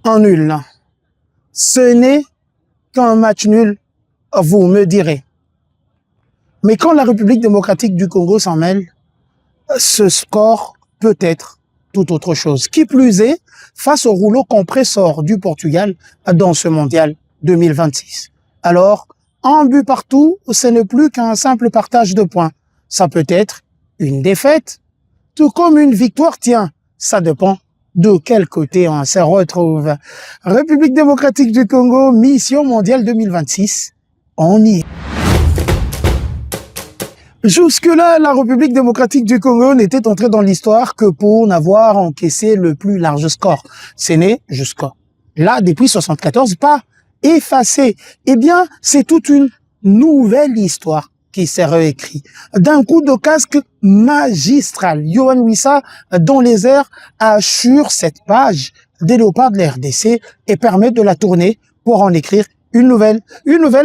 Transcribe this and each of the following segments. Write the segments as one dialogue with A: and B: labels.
A: Un nul. Ce n'est qu'un match nul, vous me direz. Mais quand la République démocratique du Congo s'en mêle, ce score peut être tout autre chose. Qui plus est, face au rouleau compresseur du Portugal dans ce mondial 2026. Alors, un but partout, ce n'est plus qu'un simple partage de points. Ça peut être une défaite, tout comme une victoire. Tiens, ça dépend de quel côté on se retrouve. République démocratique du Congo, mission mondiale 2026, on y est. Jusque-là, la République démocratique du Congo n'était entrée dans l'histoire que pour n'avoir encaissé le plus large score. Ce n'est jusqu'à là, depuis 74, pas effacé. Eh bien, c'est toute une nouvelle histoire qui s'est réécrite. D'un coup de casque magistral, Yohan Wissa, dans les airs, assure cette page des léopards de la RDC et permet de la tourner pour en écrire une nouvelle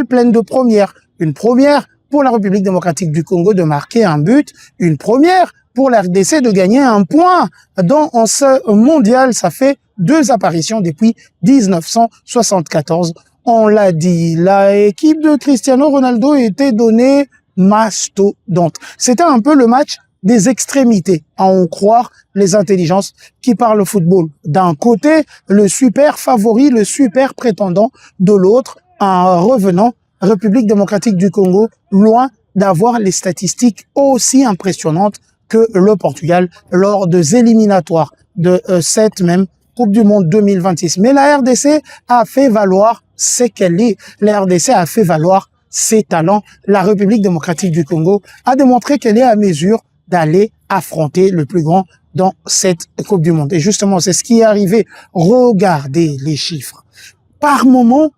A: pleine de premières. Une première pour la République démocratique du Congo de marquer un but, une première pour la RDC de gagner un point dans ce mondial. Ça fait 2 apparitions depuis 1974. On l'a dit, la équipe de Cristiano Ronaldo était donnée mastodonte. C'était un peu le match des extrémités, à en croire les intelligences qui parlent football. D'un côté, le super favori, le super prétendant, de l'autre, un revenant, République démocratique du Congo, loin d'avoir les statistiques aussi impressionnantes que le Portugal lors des éliminatoires de cette même Coupe du Monde 2026. Mais la RDC a fait valoir ce qu'elle est. La RDC a fait valoir ses talents. La République démocratique du Congo a démontré qu'elle est à mesure d'aller affronter le plus grand dans cette Coupe du Monde. Et justement, c'est ce qui est arrivé. Regardez les chiffres. Par moment,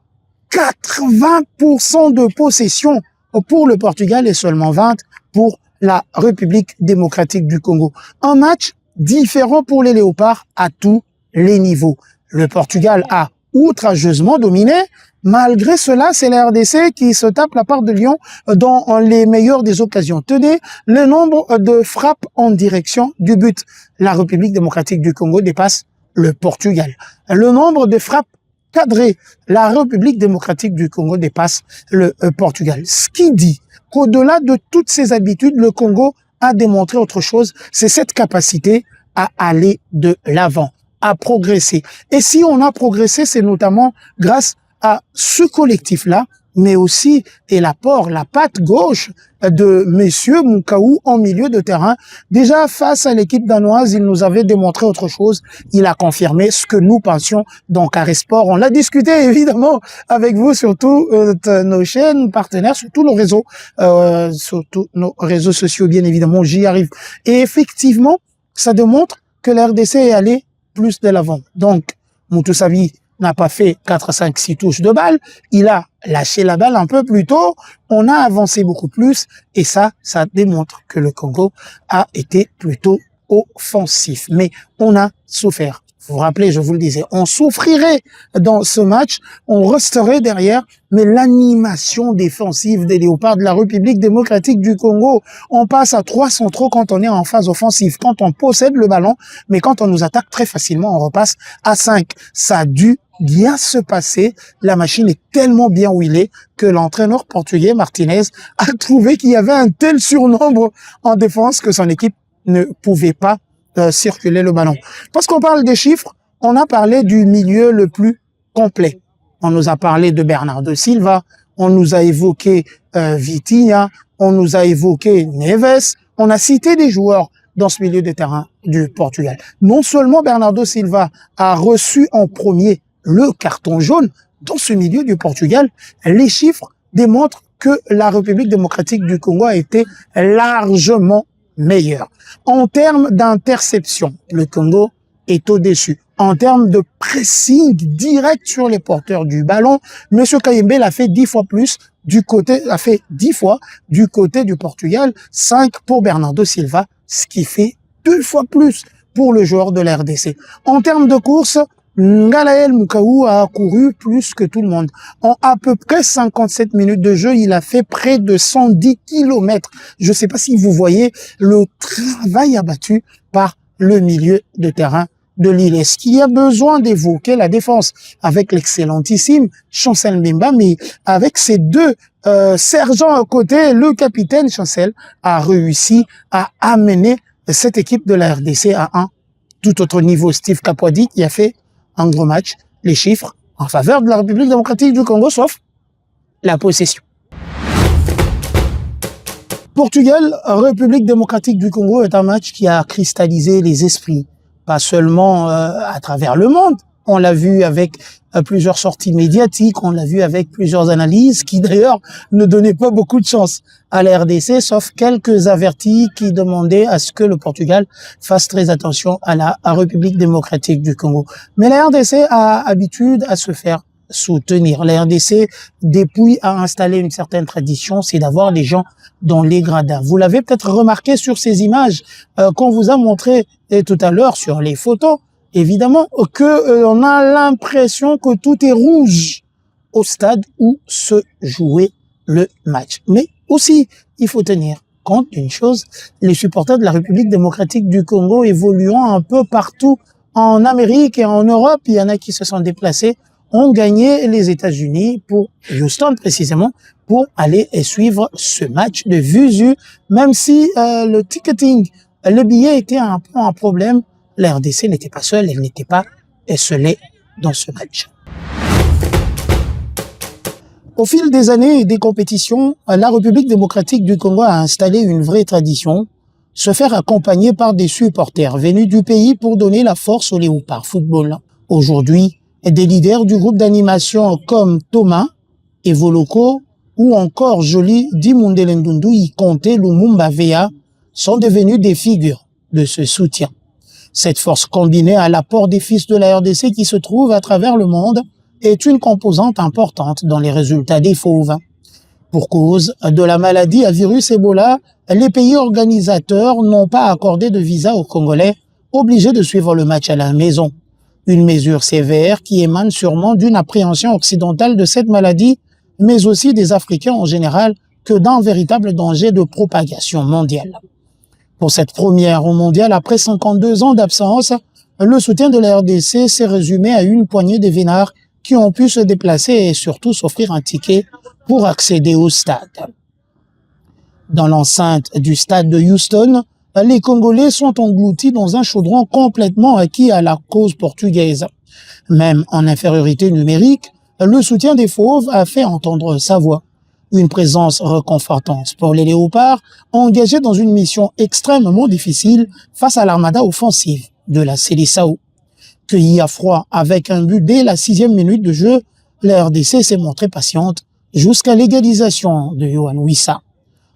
A: 80% de possession pour le Portugal et seulement 20% pour la République démocratique du Congo. Un match différent pour les Léopards à tous les niveaux. Le Portugal a outrageusement dominé. Malgré cela, c'est la RDC qui se tape la part de Lyon dans les meilleures des occasions. Tenez, le nombre de frappes en direction du but. La République démocratique du Congo dépasse le Portugal. Le nombre de frappes cadré, la République démocratique du Congo dépasse le Portugal. Ce qui dit qu'au-delà de toutes ces habitudes, le Congo a démontré autre chose, c'est cette capacité à aller de l'avant, à progresser. Et si on a progressé, c'est notamment grâce à ce collectif-là, mais aussi et l'apport, la patte gauche de Monsieur Moukaou en milieu de terrain. Déjà face à l'équipe danoise, il nous avait démontré autre chose. Il a confirmé ce que nous pensions dans Carré Sport. On l'a discuté évidemment avec vous sur toutes nos chaînes partenaires, sur tous nos réseaux sociaux, bien évidemment, j'y arrive. Et effectivement, ça démontre que la RDC est allée plus de l'avant. Donc, Moutousavi n'a pas fait 4, 5, 6 touches de balle, il a lâché la balle un peu plus tôt, on a avancé beaucoup plus, et ça démontre que le Congo a été plutôt offensif. Mais on a souffert. Vous vous rappelez, je vous le disais, on souffrirait dans ce match, on resterait derrière, mais l'animation défensive des Léopards de la République démocratique du Congo, on passe à 3 centraux quand on est en phase offensive, quand on possède le ballon, mais quand on nous attaque très facilement, on repasse à 5. Ça a dû bien se passer, la machine est tellement bien huilée que l'entraîneur portugais Martinez a trouvé qu'il y avait un tel surnombre en défense que son équipe ne pouvait pas circuler le ballon. Parce qu'on parle des chiffres, on a parlé du milieu le plus complet. On nous a parlé de Bernardo Silva, on nous a évoqué Vitinha, on nous a évoqué Neves, on a cité des joueurs dans ce milieu de terrain du Portugal. Non seulement Bernardo Silva a reçu en premier le carton jaune dans ce milieu du Portugal, les chiffres démontrent que la République démocratique du Congo a été largement meilleur. En termes d'interception, le Congo est au-dessus. En termes de pressing direct sur les porteurs du ballon, M. Kayembe l'a fait 10 fois plus a fait 10 fois du côté du Portugal, 5 pour Bernardo Silva, ce qui fait 2 fois plus pour le joueur de la RDC. En termes de course, Ngalael Moukaou a couru plus que tout le monde. En à peu près 57 minutes de jeu, il a fait près de 110 kilomètres. Je ne sais pas si vous voyez le travail abattu par le milieu de terrain de Lille. Est-ce qu'il y a besoin d'évoquer la défense avec l'excellentissime Chancel Mbemba, mais avec ces deux sergents à côté, le capitaine Chancel a réussi à amener cette équipe de la RDC à un tout autre niveau. Steve Kapwadi qui a fait un gros match, les chiffres en faveur de la République démocratique du Congo, sauf la possession. Portugal, République démocratique du Congo est un match qui a cristallisé les esprits, pas seulement à travers le monde. On l'a vu avec plusieurs sorties médiatiques, on l'a vu avec plusieurs analyses qui d'ailleurs ne donnaient pas beaucoup de chance à la RDC, sauf quelques avertis qui demandaient à ce que le Portugal fasse très attention à la République démocratique du Congo. Mais la RDC a habitude à se faire soutenir. La RDC, depuis, a installé une certaine tradition, c'est d'avoir des gens dans les gradins. Vous l'avez peut-être remarqué sur ces images qu'on vous a montrées tout à l'heure sur les photos. Évidemment que on a l'impression que tout est rouge au stade où se jouait le match. Mais aussi, il faut tenir compte d'une chose, les supporters de la République démocratique du Congo évoluant un peu partout en Amérique et en Europe, il y en a qui se sont déplacés, ont gagné les États-Unis pour Houston précisément, pour aller suivre ce match de visu, même si le ticketing, le billet était un peu un problème. La RDC n'était pas seule, elle n'était pas esselée dans ce match. Au fil des années et des compétitions, la République démocratique du Congo a installé une vraie tradition, se faire accompagner par des supporters venus du pays pour donner la force au Léopard Football. Aujourd'hui, des leaders du groupe d'animation comme Thomas, Evoloko ou encore Jolie Dimundelendundu, Ikonte, Lumumba Vea sont devenus des figures de ce soutien. Cette force combinée à l'apport des fils de la RDC qui se trouvent à travers le monde est une composante importante dans les résultats des Fauves. Pour cause de la maladie à virus Ebola, les pays organisateurs n'ont pas accordé de visa aux Congolais, obligés de suivre le match à la maison. Une mesure sévère qui émane sûrement d'une appréhension occidentale de cette maladie, mais aussi des Africains en général, que d'un véritable danger de propagation mondiale. Pour cette première au mondial, après 52 ans d'absence, le soutien de la RDC s'est résumé à une poignée de vénards qui ont pu se déplacer et surtout s'offrir un ticket pour accéder au stade. Dans l'enceinte du stade de Houston, les Congolais sont engloutis dans un chaudron complètement acquis à la cause portugaise. Même en infériorité numérique, le soutien des Fauves a fait entendre sa voix. Une présence réconfortante pour les Léopards, engagés dans une mission extrêmement difficile face à l'armada offensive de la Sélissao. Cueillis à froid avec un but dès la 6e minute de jeu, la RDC s'est montrée patiente jusqu'à l'égalisation de Yohan Wissa.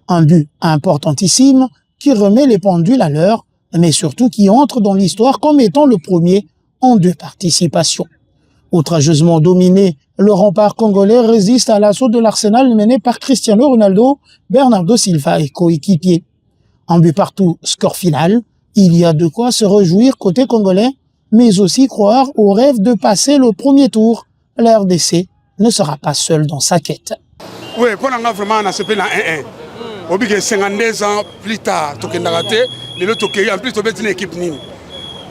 A: Un but importantissime qui remet les pendules à l'heure, mais surtout qui entre dans l'histoire comme étant le premier en 2 participations. Outrageusement dominé, le rempart congolais résiste à l'assaut de l'Arsenal mené par Cristiano Ronaldo, Bernardo Silva et coéquipiers. Un but partout, score final, il y a de quoi se réjouir côté congolais, mais aussi croire au rêve de passer le premier tour. La RDC ne sera pas seule dans sa quête.
B: Oui, pour nous vraiment, on a ce plan 1-1. Au bout de 52 ans plus tard, en plus, on a une équipe nine.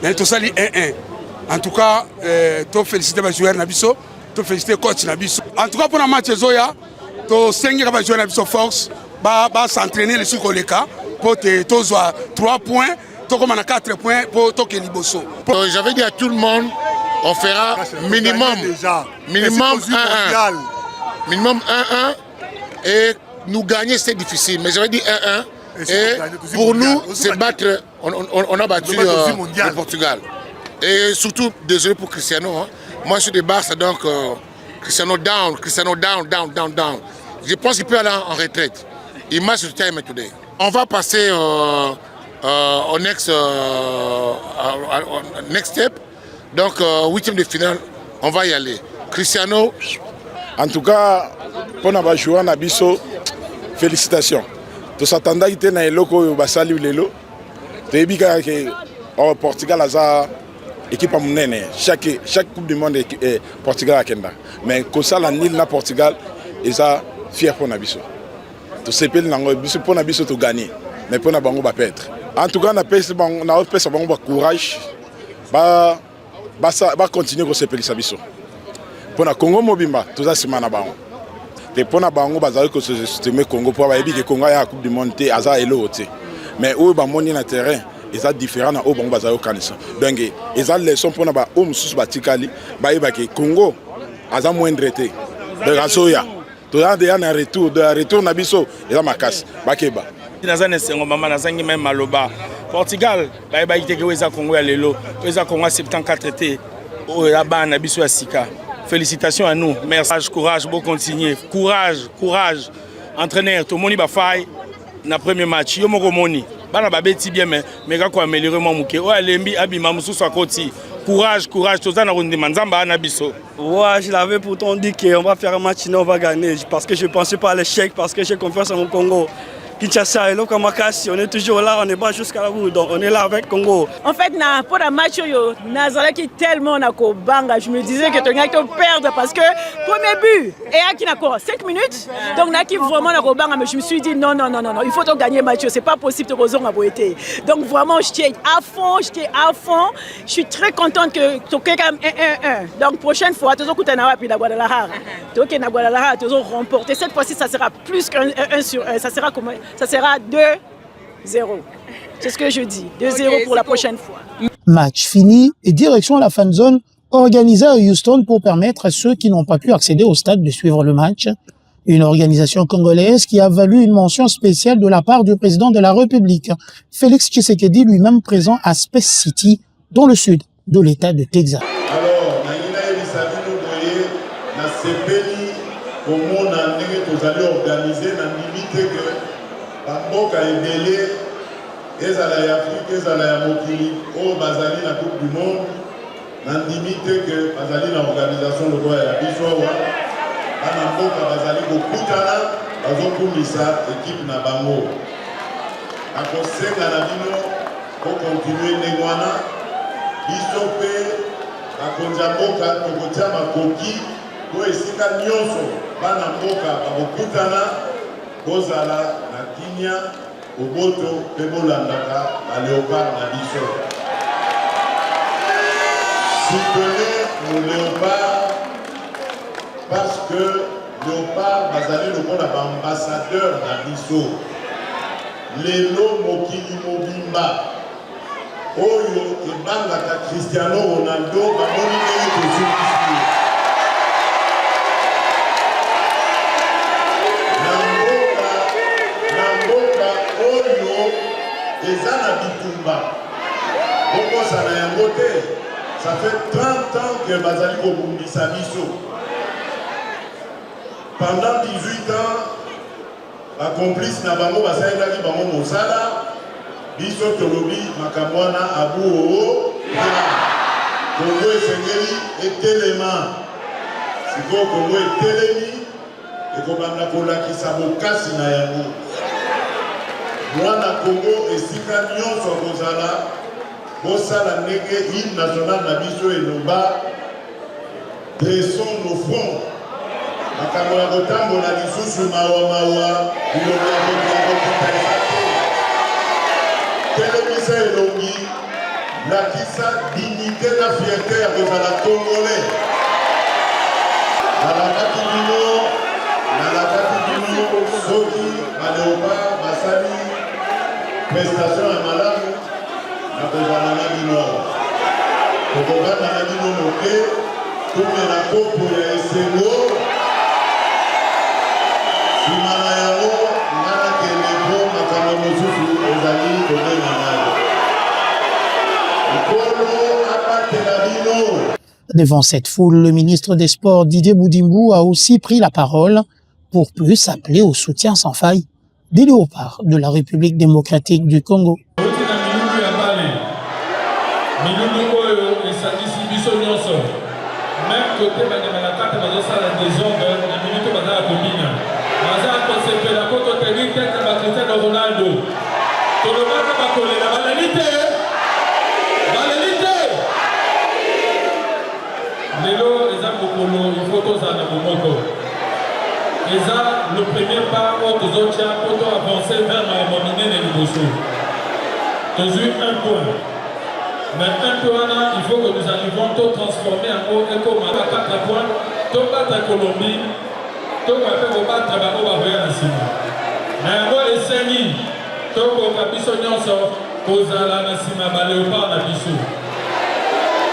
B: Mais tout ça, 1-1. En tout cas, je félicite les joueurs Nabiso, je félicite le coach Nabiso. En tout cas, pour le match Zoya, je 5 joueurs Nabiso force, s'entraîner sur le cas pour 3 points, comme 4 points pour Toké Liboso.
C: J'avais dit à tout le monde, on fera minimum 1-1. Minimum 1-1 et nous gagner c'est difficile. Mais j'avais dit 1-1 et pour nous, c'est battre, on a battu le Portugal. Et surtout, désolé pour Cristiano. Hein. Moi, je suis de Barça, donc Cristiano down. Je pense qu'il peut aller en retraite. Il m'a sur time today. On va passer au next step. Donc, 8e de finale, on va y aller. Cristiano.
D: En tout cas, pour nous jouer à Bisso, félicitations. Tout s'attendait à être dans les locaux, basali ou les lots. Tu es bien que Portugal a équipe à mon chaque coupe du monde est Portugal à Kenda. Mais comme ça, la Nil na Portugal, ils sont fiers pour Nabiso. Tout ce pays pour Nabiso de gagner, mais pour Nabango va perdre. En tout cas, on a fait courage, va continuer à se pélisser biso. Pour le Congo mobimba, tout ça c'est manabango. Et pour le Bango, bazar que se système Congo pour avoir dit que Congo a la Coupe du Monde, aza elo te. Mais où ba moni na terrain, ils sont différents na au Bango bazar au kanisa. Donc ils ont leçon pour na ba o mususu batikali, ba iba que Congo aza moindre te. De rasoya. Tout ça déjà na retour na biso, ils ont makasi. Ba keba.
E: Nazane sengo mama nazangi même maloba. Portugal, ba iba ite que eza Congo ya lelo, eza Congo 74 te. O la ba na biso ya sika. Félicitations à nous. Merci, courage, bon continuer. Courage, courage. Entraîneur, tout le monde va faire le premier match. Yo moko moni. Bana ba beti bien mais quand améliorer mon mouké. O alembi abima mususu akoti. Courage, courage. Tout ça na rundi manzamba na biso.
F: Ouais, je l'avais pourtant dit qu'on va faire un match sinon on va gagner parce que je pensais pas à l'échec parce que j'ai confiance en mon Congo. Kinshasa et Lokamakasi, on est toujours là, on est pas jusqu'à la bout, donc on est là avec Congo.
G: En fait, pour le match, Nazalaki tellement banga, je me disais que tu allais perdre parce que premier but, et à qui 5 minutes, donc Naki vraiment banga, mais je me suis dit non, il faut gagner le match, c'est pas possible de raison à beauté. Donc vraiment, j'étais à fond, je suis très contente que tu aies 1-1. Donc prochaine fois, tu as puis la Guadalajara, tu as remporté. Cette fois-ci, ça sera plus qu'un 1 sur 1, ça sera comme ça sera 2-0. C'est ce que je dis. 2-0 pour la prochaine fois.
A: Match fini et direction à la fan zone organisée à Houston pour permettre à ceux qui n'ont pas pu accéder au stade de suivre le match. Une organisation congolaise qui a valu une mention spéciale de la part du président de la République, Félix Tshisekedi, lui-même présent à Space City, dans le sud de l'État de Texas.
H: Alors, comment on a organisé Bamboka ebele ezala ya Afrique ezala ya mokili o bazali na Coupe du Monde nandimi te que bazali na organisation lokola ya biso wa bana mboka bazali kokutana bazokumisa équipe na bango akosenga na bino kokontinue ndenge wana biso mpe bakonzi ya mboka tokotia makoki po esika nyonso bana mboka bakokutana kozala na kinya oboto pe bolandaka ba léopard na biso. Soutenez nos léopards parce que léopard bazali lokola ba ambassadeur na biso. Lelo mokili mobimba oyo ebangaka Cristiano Ronaldo bamoni ndenge tozokisi. Ça fait 30 ans que Bazali Kobumbisa biso. Pendant 18 ans, la complice na bango basaidaki bango mosala biso tolobi makamwana abu oo Congo esengeli etelema siko Congo etelemi ekobanda kolakisa bokasi na yango mwana Congo esika nyonso kozala bosala ndenge hymne national na biso eloba dressons nos fronts makambo ya kotambola lisusu mawa biloko ya kokita eza te telemisa elongi lakisa dignité na fierté ya kozala congolais nalakati bino soki baléopard basali prestation ya malamu na kozala na bino kokokana na bino moke komela kopo ya esengo nsima na yango ngana kende po makambo mosusu ezali kobenga nayo ekolo abatela bino.
A: Devant cette foule, le ministre des Sports Didier Boudimbu a aussi pris la parole pour plus appeler au soutien sans faille des léopards de la République démocratique du Congo.
I: Même côté la carte de désordre, la minute la combine. Maza concepté la photo technique tête de Cristiano Ronaldo. Tout le monde va coller la validité. Lélo, les Amokolo, il faut tous en Amoko. Le premier pas, autres autres, pour avancer vers ma mominée et le bosso. Toujours un point. Mais un peu il faut que nous arrivions à transformer en haut et comme à 4 points, tout battre la Colombie, tout va faire battre la Colombie. Mais moi, les Seigneurs, tout le capisso nyonso, kozala na sima ba léopard na biso.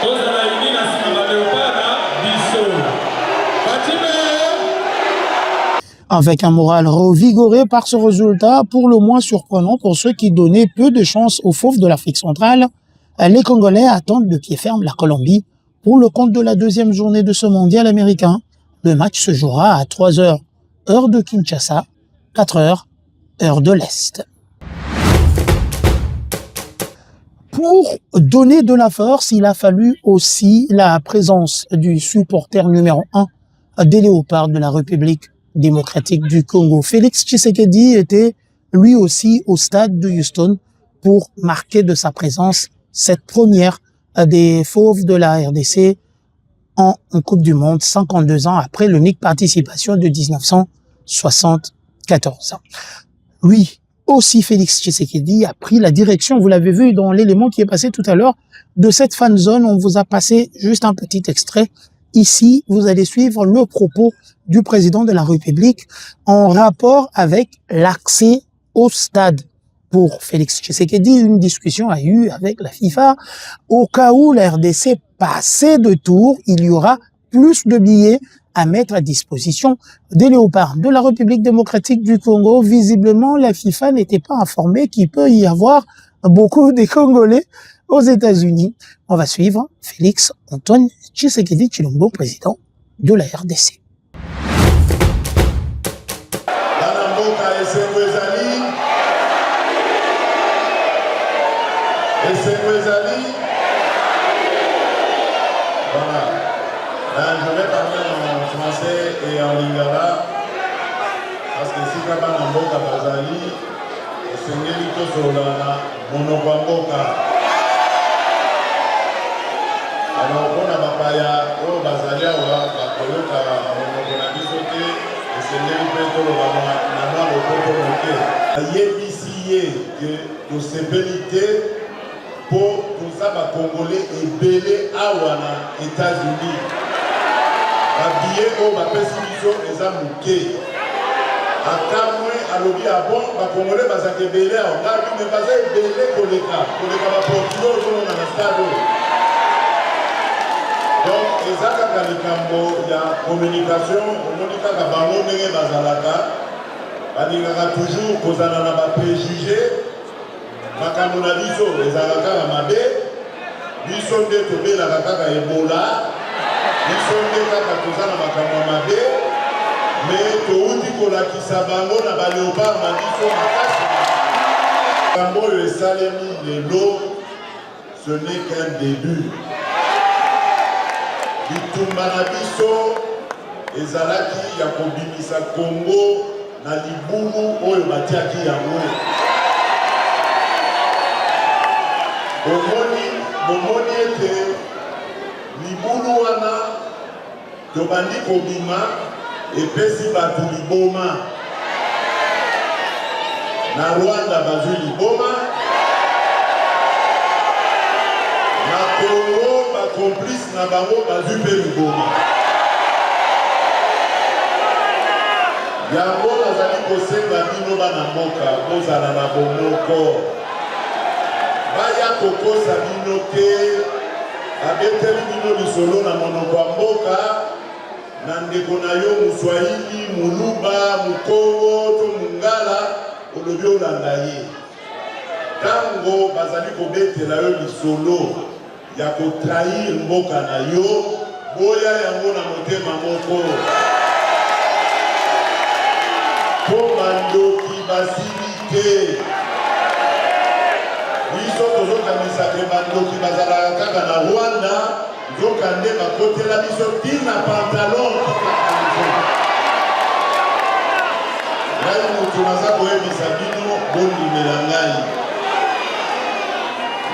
I: Kozala uni na sima ba léopard na biso.
A: Avec un moral revigoré par ce résultat, pour le moins surprenant pour ceux qui donnaient peu de chance aux fauves de l'Afrique centrale, les Congolais attendent de pied ferme la Colombie pour le compte de la deuxième journée de ce mondial américain. Le match se jouera à 3h, heure de Kinshasa, 4h, heure de l'Est. Pour donner de la force, il a fallu aussi la présence du supporter numéro 1 des Léopards de la République démocratique du Congo. Félix Tshisekedi était lui aussi au stade de Houston pour marquer de sa présence cette première des fauves de la RDC en Coupe du Monde, 52 ans après l'unique participation de 1974. Lui aussi, Félix Tshisekedi a pris la direction, vous l'avez vu dans l'élément qui est passé tout à l'heure, de cette fan zone. On vous a passé juste un petit extrait. Ici, vous allez suivre le propos du président de la République en rapport avec l'accès au stade. Pour Félix Tshisekedi, une discussion a eu avec la FIFA. Au cas où la RDC passait de tour, il y aura plus de billets à mettre à disposition des Léopards de la République démocratique du Congo. Visiblement, la FIFA n'était pas informée qu'il peut y avoir beaucoup de Congolais aux États-Unis. On va suivre Félix Antoine Tshisekedi Tshilombo, président de la RDC.
H: Voilà. Je vais parler en français et en lingala parce que si Kaba Namboka Bazali, Sengeli Tosolana, Monopamboka. Alors, on a Bapaya, on Bazalia, on a Bakoyoka, on a Bisote, et Sengeli Petolo, on a le Popomoke. Yébisiye que nos sévérités pour tout ça, les Congolais et belé awana États-Unis. Les billets au Bapesibiso et Zamouké. À Kamwe, à l'Obi, à bon, les Congolais vont s'accueillir belé à Ongabi, mais pas belé pour les cas. Pour les cas, Portugal, on a un stade. Donc, les Akaka Likambo, il y a communication, on dit que les Bango Nenge Bazalaka, il y a toujours qu'on a préjugé. Makambo na biso ezalaka na mabe biso nde tobelaka kaka ebola biso nde kaka toza na makambo ya mabe me touti kolakisa bango na baléopard na biso makasi makambo oyo esalemi lelo ce n'est qu'un début bitumba na biso ezalaki ya kobimisa Congo na libulu oyo batiaki yango. Bomoni ete libulu wana tobandi kobima epesi bato liboma na Rwanda bazwi liboma na Congo bacomplice na bango bazwi mpe liboma yango nazali kosenga bino bana mboka kozala na bomoko baya kokosa bino te abeteli bino lisolo na monoko ya mboka na ndeko na yo Moswahili, Muluba, Mukongo to Mungala olobi olanda ye tango bazali kobetela yo lisolo ya kotrahir mboka na yo boya yango na motema moko po bandoki basili te biso tozokanisa ke bandoki bazalaka kaka na Rwanda nzokande bakotela biso tina pantalon ngai moto naza koyebisa bino bondimela ngai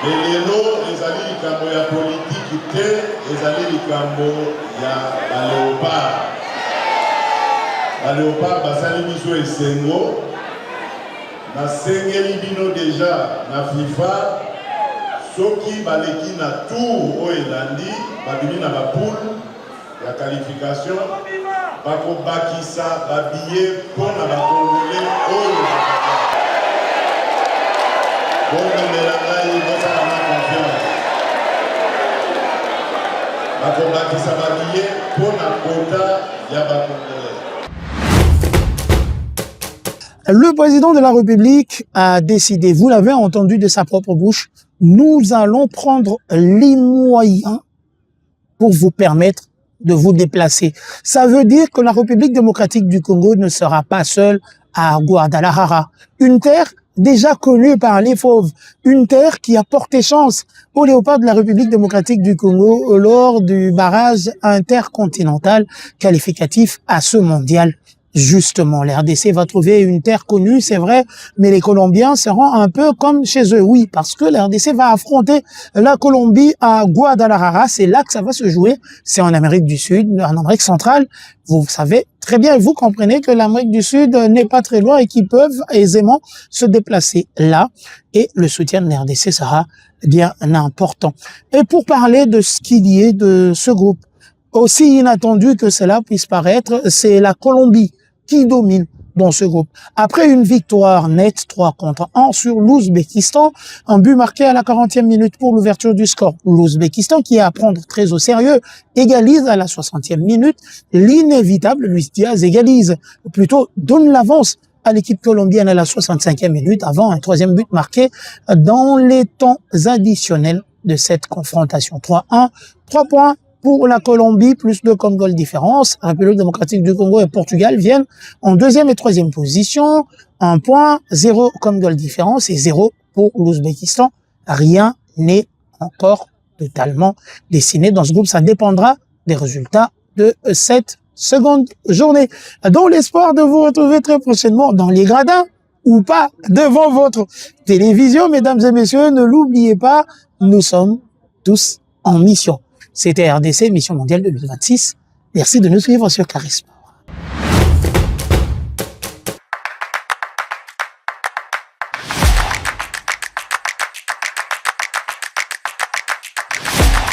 H: me lelo ezali likambo ya politiki te ezali likambo ya baléopard basali biso esengo nasengeli bino deja na FIFA soki baleki na tour oyo elandi babimi na bapoule ya qualification bakobakisa babillet mpona bakongole oyo bondimela ngai bozala na confiance bakobakisa babillet mpona kota ya bakongole.
A: Le président de la République a décidé, vous l'avez entendu de sa propre bouche, nous allons prendre les moyens pour vous permettre de vous déplacer. Ça veut dire que la République démocratique du Congo ne sera pas seule à Guadalajara. Une terre déjà connue par les fauves, une terre qui a porté chance aux léopards de la République démocratique du Congo lors du barrage intercontinental qualificatif à ce mondial. Justement, l'RDC va trouver une terre connue, c'est vrai, mais les Colombiens seront un peu comme chez eux. Oui, parce que l'RDC va affronter la Colombie à Guadalajara. C'est là que ça va se jouer. C'est en Amérique du Sud, en Amérique centrale. Vous savez très bien, vous comprenez que l'Amérique du Sud n'est pas très loin et qu'ils peuvent aisément se déplacer là. Et le soutien de l'RDC sera bien important. Et pour parler de ce qu'il y est de ce groupe, aussi inattendu que cela puisse paraître, c'est la Colombie qui domine dans ce groupe. Après une victoire nette 3-1 sur l'Ouzbékistan, un but marqué à la 40e minute pour l'ouverture du score. L'Ouzbékistan, qui est à prendre très au sérieux, égalise à la 60e minute. L'inévitable Luis Diaz égalise, plutôt donne l'avance à l'équipe colombienne à la 65e minute avant un troisième but marqué dans les temps additionnels de cette confrontation. 3-1, 3 points pour la Colombie, plus 2 comme goal différence. République démocratique du Congo et Portugal viennent en deuxième et troisième position. 1 point, 0 comme goal différence et 0 pour l'Ouzbékistan. Rien n'est encore totalement dessiné dans ce groupe. Ça dépendra des résultats de cette seconde journée. Dans l'espoir de vous retrouver très prochainement dans les gradins ou pas devant votre télévision, mesdames et messieurs, ne l'oubliez pas, nous sommes tous en mission. C'était RDC, Mission Mondiale 2026. Merci de nous suivre sur Charisme.